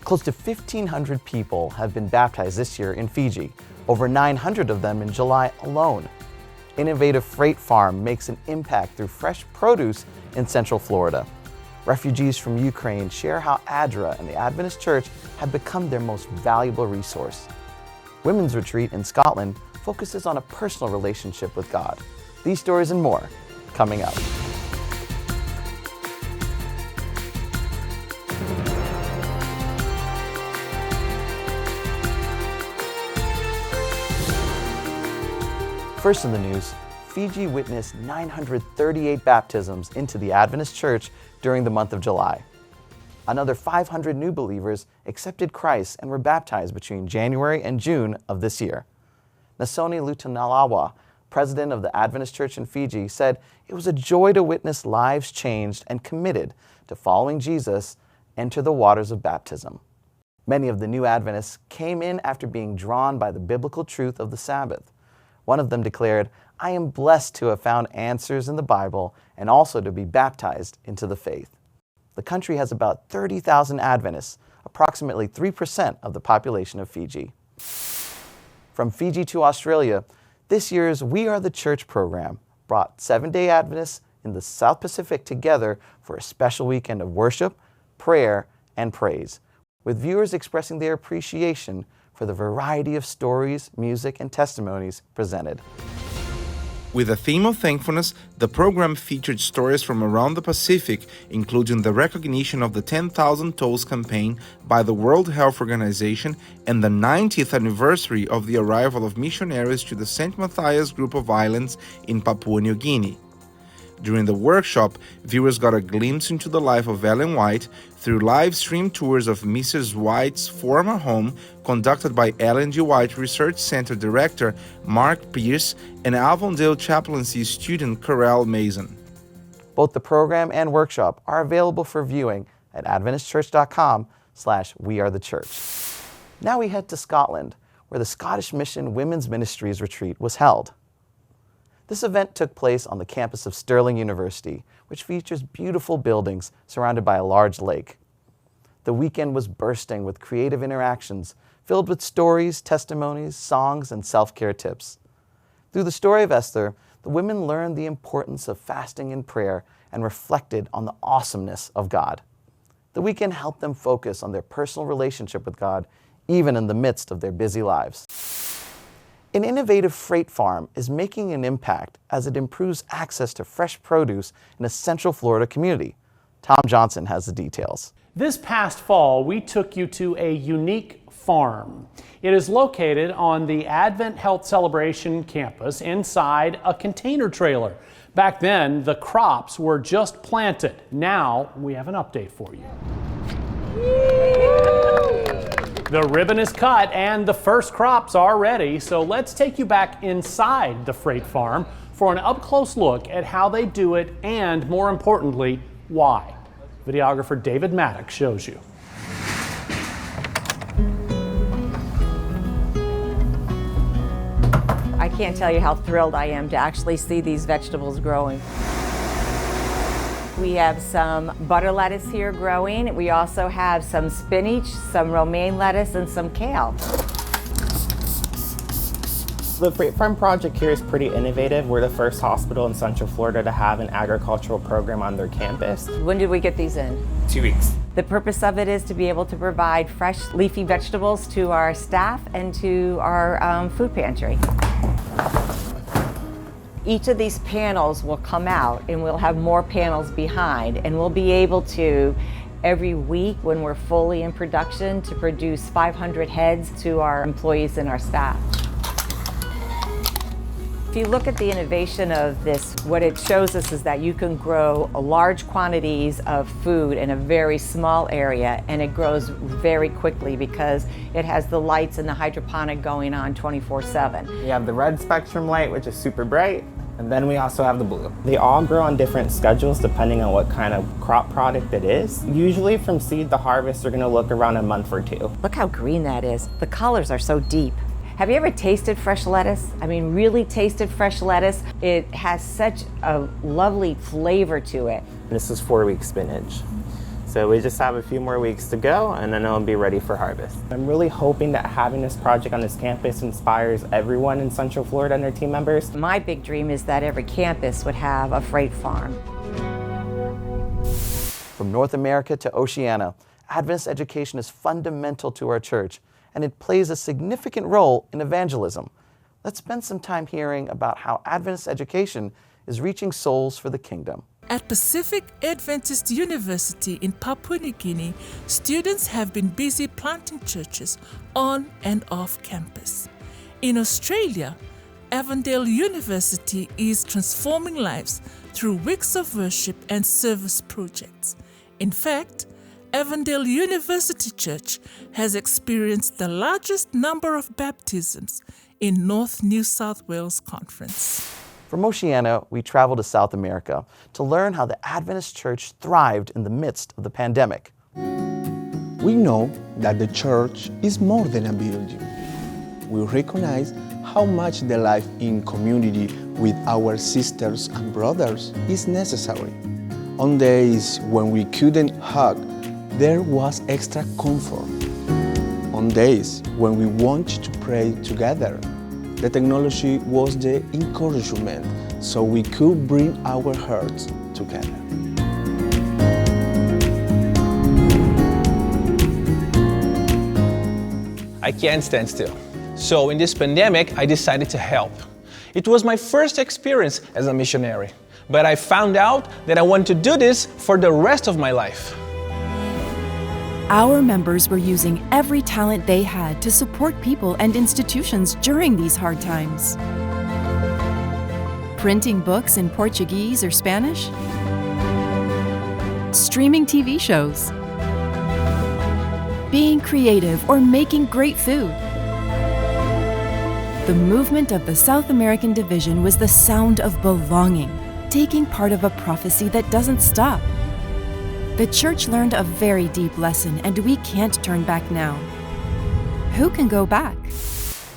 Close to 1,500 people have been baptized this year in Fiji, over 900 of them in July alone. Innovative Freight Farm makes an impact through fresh produce in Central Florida. Refugees from Ukraine share how ADRA and the Adventist Church have become their most valuable resource. Women's Retreat in Scotland focuses on a personal relationship with God. These stories and more coming up. First in the news, Fiji witnessed 938 baptisms into the Adventist Church during the month of July. Another 500 new believers accepted Christ and were baptized between January and June of this year. Nasoni Lutanalawa, president of the Adventist Church in Fiji, said it was a joy to witness lives changed and committed to following Jesus enter the waters of baptism. Many of the new Adventists came in after being drawn by the biblical truth of the Sabbath. One of them declared, "I am blessed to have found answers in the Bible and also to be baptized into the faith." The country has about 30,000 Adventists, approximately 3% of the population of Fiji. From Fiji to Australia, this year's We Are the Church program brought Seventh-day Adventists in the South Pacific together for a special weekend of worship, prayer, and praise, with viewers expressing their appreciation for the variety of stories, music, and testimonies presented. With a theme of thankfulness, the program featured stories from around the Pacific, including the recognition of the 10,000 Toes campaign by the World Health Organization and the 90th anniversary of the arrival of missionaries to the St. Matthias group of islands in Papua New Guinea. During the workshop, viewers got a glimpse into the life of Ellen White through live stream tours of Mrs. White's former home conducted by Ellen G. White Research Center Director Mark Pierce and Avondale Chaplaincy student Corel Mason. Both the program and workshop are available for viewing at adventistchurch.com/wearethechurch. Now we head to Scotland, where the Scottish Mission Women's Ministries retreat was held. This event took place on the campus of Stirling University, which features beautiful buildings surrounded by a large lake. The weekend was bursting with creative interactions, filled with stories, testimonies, songs, and self-care tips. Through the story of Esther, the women learned the importance of fasting and prayer and reflected on the awesomeness of God. The weekend helped them focus on their personal relationship with God, even in the midst of their busy lives. An innovative freight farm is making an impact as it improves access to fresh produce in a Central Florida community. Tom Johnson has the details. This past fall, we took you to a unique farm. It is located on the AdventHealth Celebration campus inside a container trailer. Back then, the crops were just planted. Now, we have an update for you. The ribbon is cut and the first crops are ready, so let's take you back inside the freight farm for an up-close look at how they do it and, more importantly, why. Videographer David Maddox shows you. I can't tell you how thrilled I am to actually see these vegetables growing. We have some butter lettuce here growing. We also have some spinach, some romaine lettuce, and some kale. The Freight Farm project here is pretty innovative. We're the first hospital in Central Florida to have an agricultural program on their campus. When did we get these in? 2 weeks. The purpose of it is to be able to provide fresh leafy vegetables to our staff and to our food pantry. Each of these panels will come out and we'll have more panels behind, and we'll be able to, every week when we're fully in production, to produce 500 heads to our employees and our staff. If you look at the innovation of this, what it shows us is that you can grow large quantities of food in a very small area, and it grows very quickly because it has the lights and the hydroponic going on 24/7. We have the red spectrum light, which is super bright, and then we also have the blue. They all grow on different schedules depending on what kind of crop product it is. Usually from seed to harvest, they're gonna look around a month or two. Look how green that is. The colors are so deep. Have you ever tasted fresh lettuce? I mean, really tasted fresh lettuce? It has such a lovely flavor to it. This is 4-week spinach. So we just have a few more weeks to go, and then it'll be ready for harvest. I'm really hoping that having this project on this campus inspires everyone in Central Florida and their team members. My big dream is that every campus would have a freight farm. From North America to Oceania, Adventist education is fundamental to our church, and it plays a significant role in evangelism. Let's spend some time hearing about how Adventist education is reaching souls for the kingdom. At Pacific Adventist University in Papua New Guinea, students have been busy planting churches on and off campus. In Australia, Avondale University is transforming lives through weeks of worship and service projects. In fact, Avondale University Church has experienced the largest number of baptisms in North New South Wales Conference. From Oceania, we travel to South America to learn how the Adventist Church thrived in the midst of the pandemic. We know that the church is more than a building. We recognize how much the life in community with our sisters and brothers is necessary. On days when we couldn't hug, there was extra comfort. On days when we wanted to pray together, the technology was the encouragement so we could bring our hearts together. I can't stand still. So in this pandemic, I decided to help. It was my first experience as a missionary, but I found out that I want to do this for the rest of my life. Our members were using every talent they had to support people and institutions during these hard times. Printing books in Portuguese or Spanish, streaming TV shows, being creative or making great food. The movement of the South American division was the sound of belonging, taking part of a prophecy that doesn't stop. The church learned a very deep lesson, and we can't turn back now. Who can go back?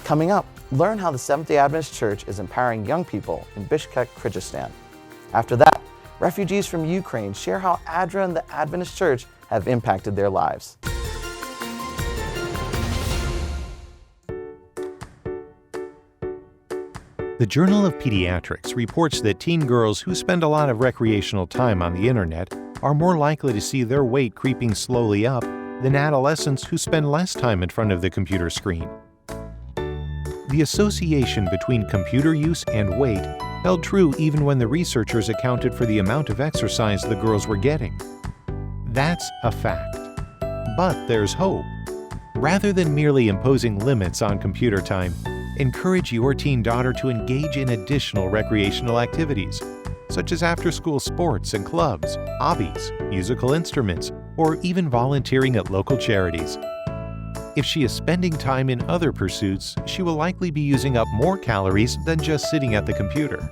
Coming up, learn how the Seventh-day Adventist Church is empowering young people in Bishkek, Kyrgyzstan. After that, refugees from Ukraine share how ADRA and the Adventist Church have impacted their lives. The Journal of Pediatrics reports that teen girls who spend a lot of recreational time on the internet are more likely to see their weight creeping slowly up than adolescents who spend less time in front of the computer screen. The association between computer use and weight held true even when the researchers accounted for the amount of exercise the girls were getting. That's a fact. But there's hope. Rather than merely imposing limits on computer time, encourage your teen daughter to engage in additional recreational activities, such as after-school sports and clubs, hobbies, musical instruments, or even volunteering at local charities. If she is spending time in other pursuits, she will likely be using up more calories than just sitting at the computer.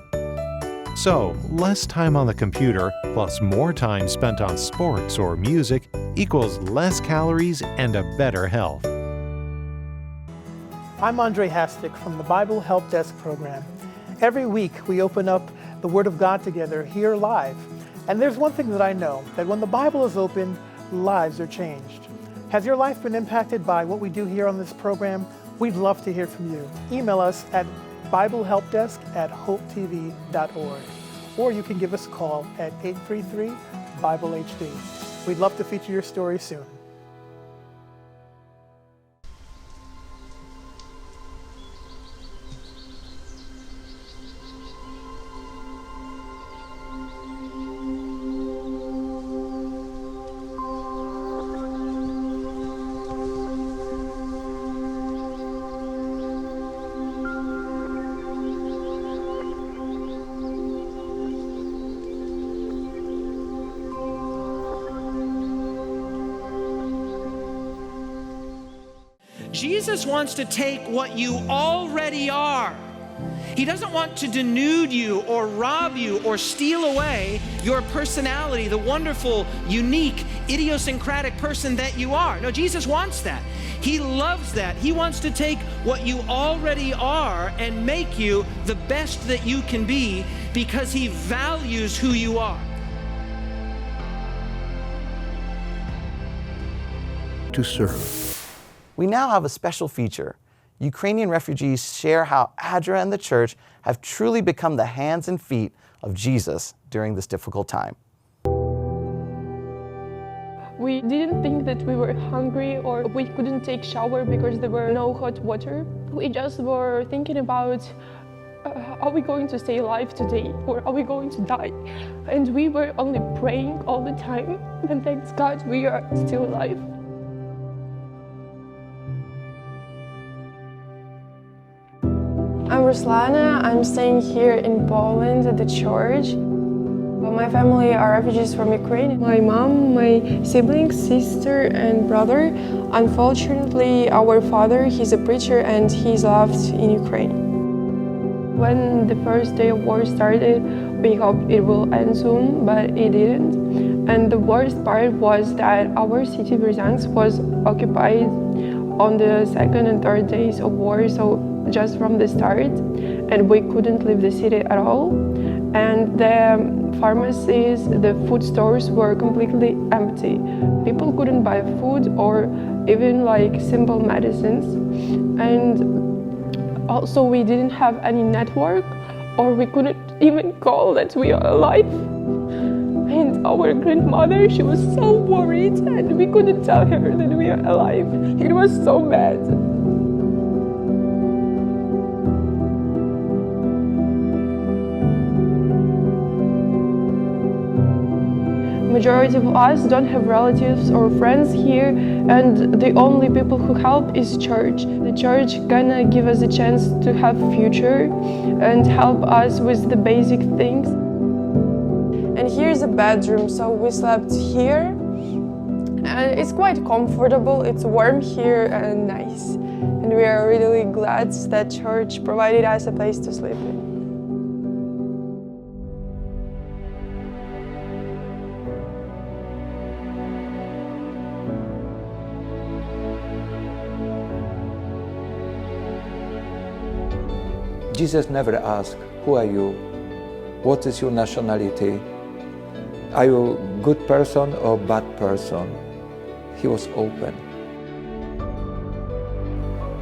So, less time on the computer plus more time spent on sports or music equals less calories and a better health. I'm Andre Hastic from the Bible Help Desk program. Every week we open up the Word of God together here live. And there's one thing that I know, that when the Bible is open, lives are changed. Has your life been impacted by what we do here on this program? We'd love to hear from you. Email us at BibleHelpDesk@hopetv.org, or you can give us a call at 833-BIBLE-HD. We'd love to feature your story soon. Jesus wants to take what you already are. He doesn't want to denude you or rob you or steal away your personality, the wonderful, unique, idiosyncratic person that you are. No, Jesus wants that. He loves that. He wants to take what you already are and make you the best that you can be because He values who you are. to serve. We now have a special feature. Ukrainian refugees share how ADRA and the church have truly become the hands and feet of Jesus during this difficult time. We didn't think that we were hungry or we couldn't take shower because there were no hot water. We just were thinking about are we going to stay alive today or are we going to die? And we were only praying all the time, and thanks God we are still alive. I'm Ruslana. I'm staying here in Poland at the church. My family are refugees from Ukraine. My mom, my siblings, sister and brother. Unfortunately, our father, he's a preacher and he's left in Ukraine. When the first day of war started, we hoped it will end soon, but it didn't. And the worst part was that our city, Bryansk, was occupied on the second and third days of war, so just from the start, and we couldn't leave the city at all. And the pharmacies, the food stores were completely empty. People couldn't buy food or even like simple medicines. And also we didn't have any network, or we couldn't even call that we are alive. And our grandmother, she was so worried and we couldn't tell her that we are alive. It was so bad. Majority of us don't have relatives or friends here, and the only people who help is church. The church gonna give us a chance to have future and help us with the basic things. And here's a bedroom, so we slept here. And it's quite comfortable, it's warm here and nice. And we are really glad that church provided us a place to sleep in. Jesus never asked, who are you? What is your nationality? Are you a good person or bad person? He was open.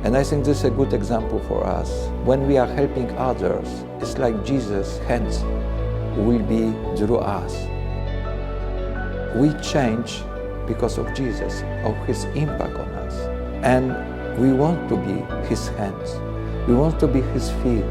And I think this is a good example for us. When we are helping others, it's like Jesus' hands will be through us. We change because of Jesus, of His impact on us. And we want to be His hands. We want to be His feet.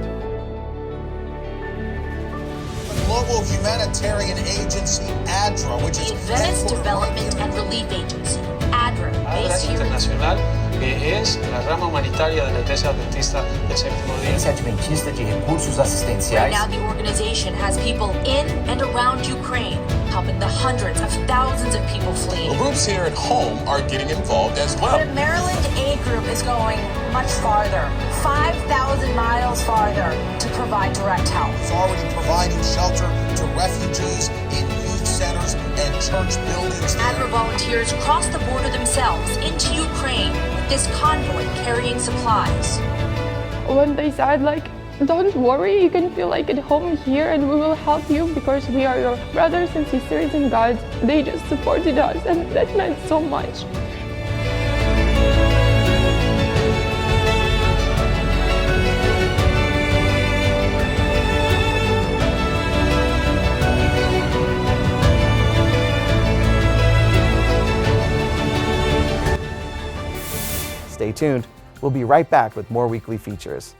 The global humanitarian agency, ADRA, which is the Adventist Development and Relief Agency, ADRA, based here Internacional, que es la rama humanitaria de la Iglesia Adventista del Séptimo Día. Iglesia Adventista de Recursos Asistenciais. Right now, the organization has people in and around Ukraine, helping the hundreds of thousands of people fleeing. The groups here at home are getting involved as well. The Maryland Aid Group is going much farther, 5,000 miles farther, to provide direct help. It's already providing shelter to refugees in youth centers and church buildings. ADRA volunteers cross the border themselves into Ukraine with this convoy carrying supplies. When they said, like, don't worry, you can feel like at home here and we will help you because we are your brothers and sisters in God, they just supported us and that meant so much. Stay tuned. We'll be right back with more weekly features.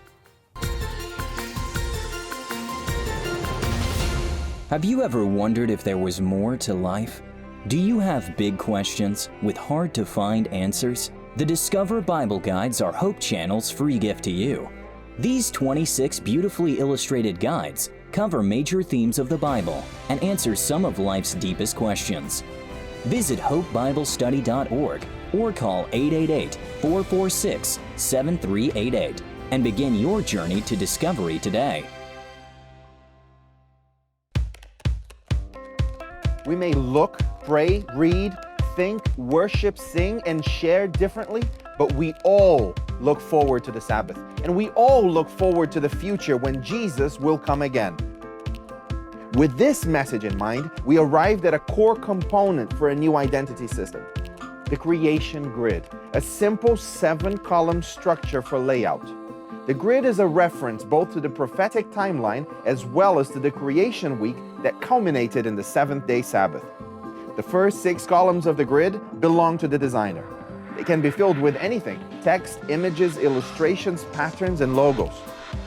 Have you ever wondered if there was more to life? Do you have big questions with hard-to-find answers? The Discover Bible Guides are Hope Channel's free gift to you. These 26 beautifully illustrated guides cover major themes of the Bible and answer some of life's deepest questions. Visit hopebiblestudy.org or call 888-446-7388 and begin your journey to discovery today. We may look, pray, read, think, worship, sing, and share differently, but we all look forward to the Sabbath. And we all look forward to the future when Jesus will come again. With this message in mind, we arrived at a core component for a new identity system. the creation grid, a simple 7-column structure for layout. The grid is a reference both to the prophetic timeline as well as to the creation week that culminated in the seventh-day Sabbath. The first 6 columns of the grid belong to the designer. It can be filled with anything: text, images, illustrations, patterns, and logos.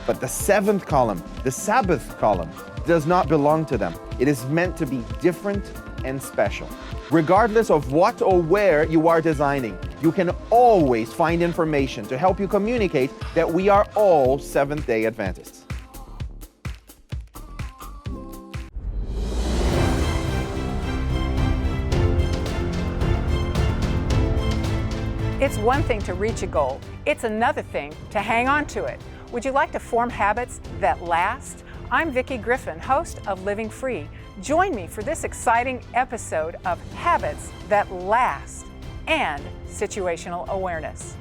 But the 7th column, the Sabbath column, does not belong to them. It is meant to be different and special. Regardless of what or where you are designing, you can always find information to help you communicate that we are all Seventh-day Adventists. It's one thing to reach a goal. It's another thing to hang on to it. Would you like to form habits that last? I'm Vicki Griffin, host of Living Free. Join me for this exciting episode of Habits That Last and Situational Awareness.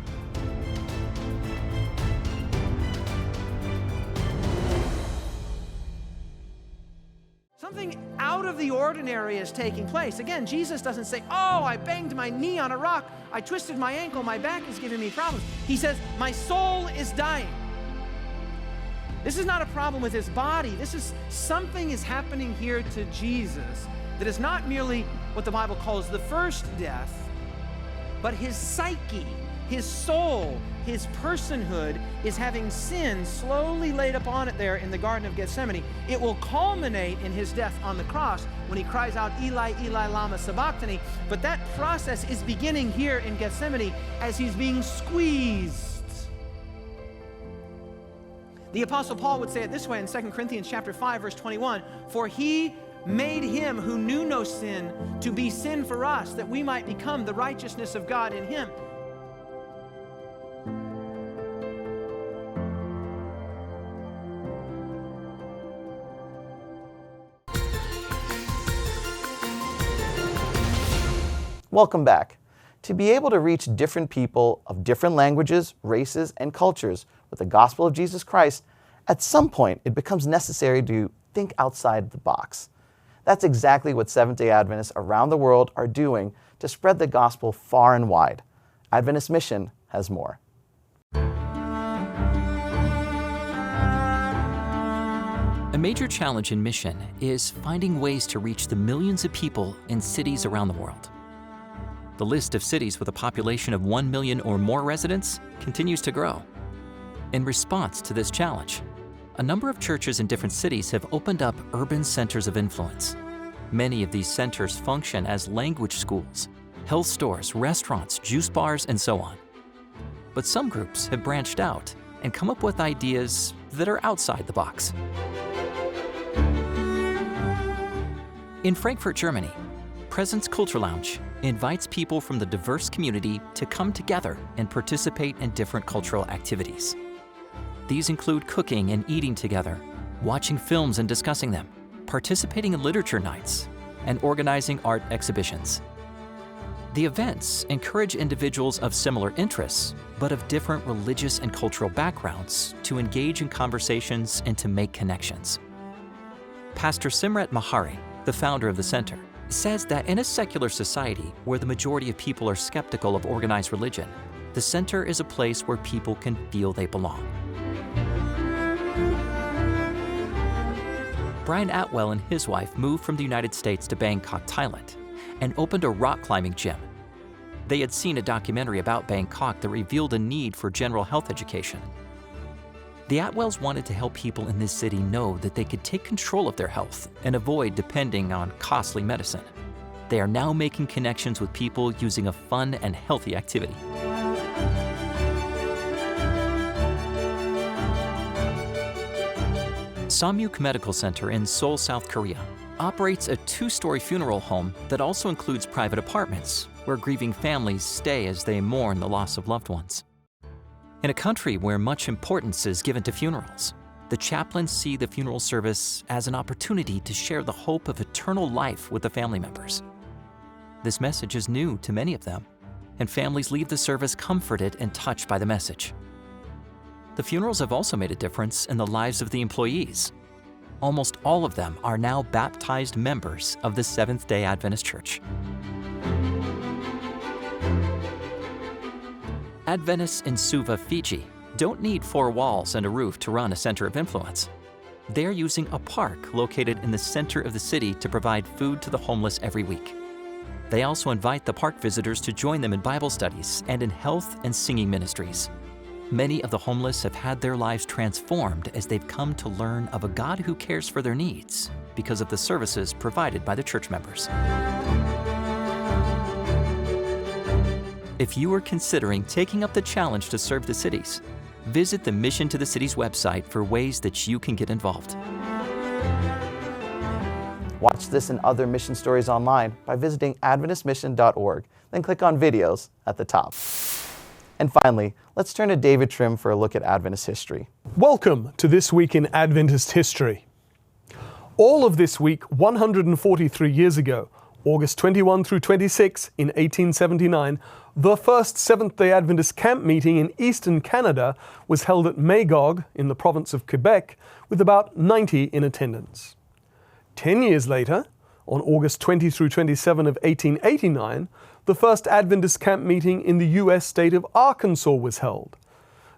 Something out of the ordinary is taking place. Again, Jesus doesn't say, oh, I banged my knee on a rock, I twisted my ankle, my back is giving me problems. He says, my soul is dying. This is not a problem with his body. This is something is happening here to Jesus that is not merely what the Bible calls the first death, but his psyche, his soul, his personhood is having sin slowly laid upon it there in the Garden of Gethsemane. It will culminate in his death on the cross when he cries out, Eli, Eli, lama sabachthani. But that process is beginning here in Gethsemane as he's being squeezed. The Apostle Paul would say it this way in 2 Corinthians chapter 5, verse 21, for he made him who knew no sin to be sin for us, that we might become the righteousness of God in him. Welcome back. To be able to reach different people of different languages, races, and cultures with the gospel of Jesus Christ, at some point it becomes necessary to think outside the box. That's exactly what Seventh-day Adventists around the world are doing to spread the gospel far and wide. Adventist Mission has more. A major challenge in mission is finding ways to reach the millions of people in cities around the world. The list of cities with a population of 1 million or more residents continues to grow. In response to this challenge, a number of churches in different cities have opened up urban centers of influence. Many of these centers function as language schools, health stores, restaurants, juice bars, and so on. But some groups have branched out and come up with ideas that are outside the box. In Frankfurt, Germany, Presence Culture Lounge invites people from the diverse community to come together and participate in different cultural activities. These include cooking and eating together, watching films and discussing them, participating in literature nights, and organizing art exhibitions. The events encourage individuals of similar interests, but of different religious and cultural backgrounds, to engage in conversations and to make connections. Pastor Simrat Mahari, the founder of the center, says that in a secular society where the majority of people are skeptical of organized religion, the center is a place where people can feel they belong. Brian Atwell and his wife moved from the United States to Bangkok, Thailand, and opened a rock climbing gym. They had seen a documentary about Bangkok that revealed a need for general health education. The Atwells wanted to help people in this city know that they could take control of their health and avoid depending on costly medicine. They are now making connections with people using a fun and healthy activity. Samyuk Medical Center in Seoul, South Korea, operates a 2-story funeral home that also includes private apartments where grieving families stay as they mourn the loss of loved ones. In a country where much importance is given to funerals, the chaplains see the funeral service as an opportunity to share the hope of eternal life with the family members. This message is new to many of them, and families leave the service comforted and touched by the message. The funerals have also made a difference in the lives of the employees. Almost all of them are now baptized members of the Seventh-day Adventist Church. Adventists in Suva, Fiji, don't need 4 walls and a roof to run a center of influence. They're using a park located in the center of the city to provide food to the homeless every week. They also invite the park visitors to join them in Bible studies and in health and singing ministries. Many of the homeless have had their lives transformed as they've come to learn of a God who cares for their needs because of the services provided by the church members. If you are considering taking up the challenge to serve the cities, visit the Mission to the Cities website for ways that you can get involved. Watch this and other mission stories online by visiting AdventistMission.org, then click on Videos at the top. And finally, let's turn to David Trim for a look at Adventist history. Welcome to This Week in Adventist History. All of this week, 143 years ago, August 21 through 26 in 1879, the first Seventh-day Adventist camp meeting in eastern Canada was held at Magog in the province of Quebec with about 90 in attendance. 10 years later, on August 20 through 27 of 1889, the first Adventist camp meeting in the U.S. state of Arkansas was held.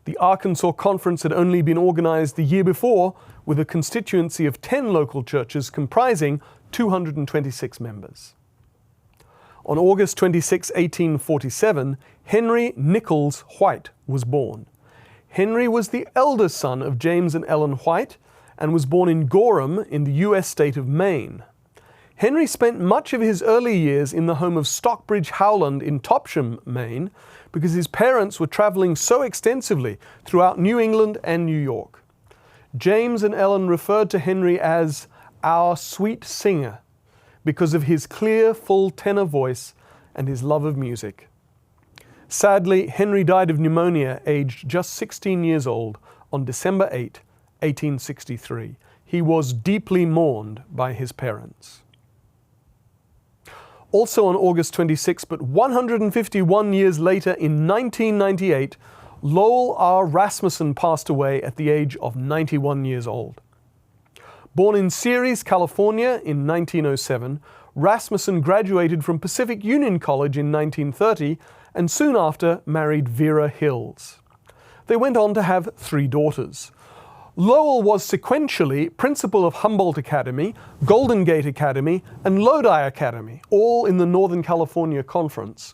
The Arkansas Conference had only been organized the year before with a constituency of 10 local churches comprising 226 members. On August 26, 1847, Henry Nichols White was born. Henry was the eldest son of James and Ellen White and was born in Gorham in the U.S. state of Maine. Henry spent much of his early years in the home of Stockbridge Howland in Topsham, Maine, because his parents were traveling so extensively throughout New England and New York. James and Ellen referred to Henry as our sweet singer because of his clear, full tenor voice and his love of music. Sadly, Henry died of pneumonia aged just 16 years old on December 8, 1863. He was deeply mourned by his parents. Also on August 26, but 151 years later in 1998, Lowell R. Rasmussen passed away at the age of 91 years old. Born in Ceres, California in 1907, Rasmussen graduated from Pacific Union College in 1930 and soon after married Vera Hills. They went on to have 3 daughters. Lowell was sequentially principal of Humboldt Academy, Golden Gate Academy, and Lodi Academy, all in the Northern California Conference,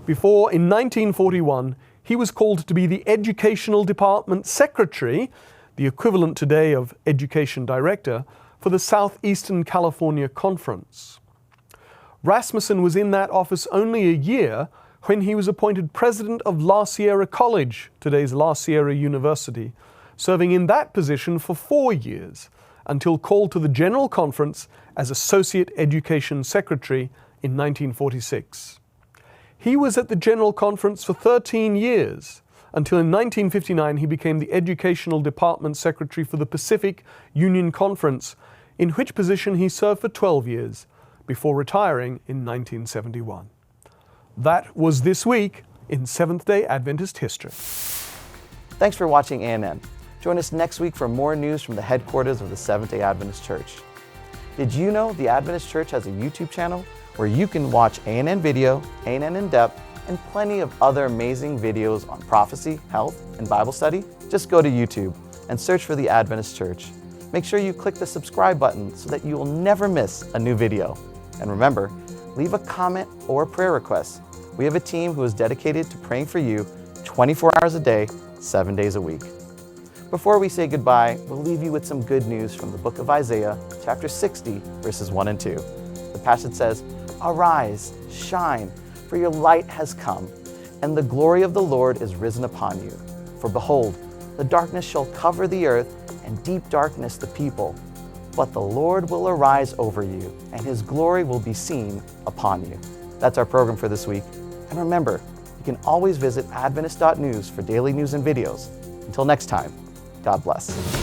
before in 1941 he was called to be the Educational Department Secretary, the equivalent today of Education Director, for the Southeastern California Conference. Rasmussen was in that office only a year when he was appointed president of La Sierra College, today's La Sierra University, serving in that position for 4 years, until called to the General Conference as Associate Education Secretary in 1946. He was at the General Conference for 13 years, until in 1959 he became the Educational Department Secretary for the Pacific Union Conference, in which position he served for 12 years, before retiring in 1971. That was This Week in Seventh-day Adventist History. Thanks for watching ANN. Join us next week for more news from the headquarters of the Seventh-day Adventist Church. Did you know the Adventist Church has a YouTube channel where you can watch ANN Video, ANN In Depth, and plenty of other amazing videos on prophecy, health, and Bible study? Just go to YouTube and search for the Adventist Church. Make sure you click the subscribe button so that you will never miss a new video. And remember, leave a comment or prayer request. We have a team who is dedicated to praying for you 24 hours a day, 7 days a week. Before we say goodbye, we'll leave you with some good news from the book of Isaiah, chapter 60, verses 1 and 2. The passage says, "Arise, shine, for your light has come, and the glory of the Lord is risen upon you. For behold, the darkness shall cover the earth, and deep darkness the people. But the Lord will arise over you, and his glory will be seen upon you." That's our program for this week. And remember, you can always visit Adventist.news for daily news and videos. Until next time, God bless.